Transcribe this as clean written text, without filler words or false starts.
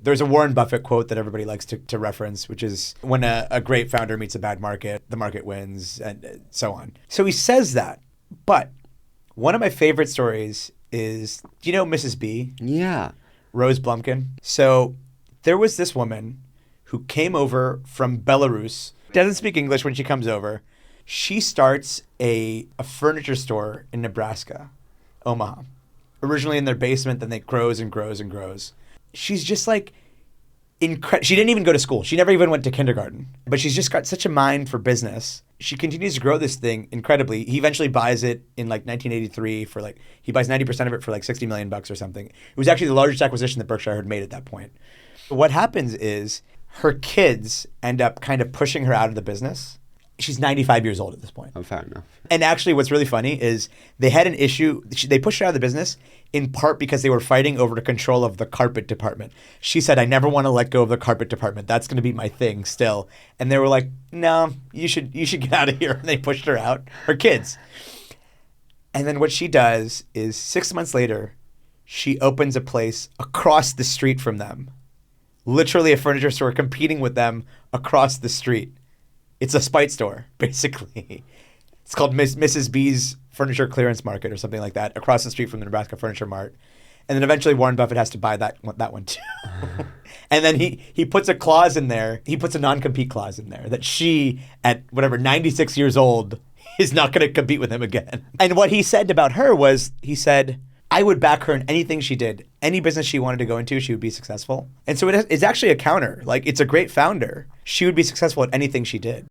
There's a Warren Buffett quote that everybody likes to reference, which is when a great founder meets a bad market, the market wins, and so on. So he says that. But one of my favorite stories is, do you know Mrs. B? Yeah. Rose Blumkin. So there was this woman who came over from Belarus, doesn't speak English when she comes over. She starts a furniture store in Nebraska, Omaha. Originally in their basement, then it grows and grows and grows. She's just like, she didn't even go to school. She never even went to kindergarten. But she's just got such a mind for business. She continues to grow this thing incredibly. He eventually buys it in like 1983 for like, he buys 90% of it for like $60 million or something. It was actually the largest acquisition that Berkshire had made at that point. What happens is her kids end up kind of pushing her out of the business. She's 95 years old at this point. Oh, fair enough. And actually what's really funny is they had an issue. They pushed her out of the business in part because they were fighting over the control of the carpet department. She said, I never want to let go of the carpet department. That's going to be my thing still. And they were like, no, you should get out of here. And they pushed her out, her kids. And then what she does is 6 months later, she opens a place across the street from them. Literally a furniture store competing with them across the street. It's a spite store, basically. It's called Mrs. B's Furniture Clearance Market or something like that, across the street from the Nebraska Furniture Mart. And then eventually Warren Buffett has to buy that one too. And then he puts a clause in there. He puts a non-compete clause in there that she, at whatever, 96 years old, is not going to compete with him again. And what he said about her was, he said, I would back her in anything she did. Any business she wanted to go into, she would be successful. And so it's actually a counter. Like, it's a great founder. She would be successful at anything she did.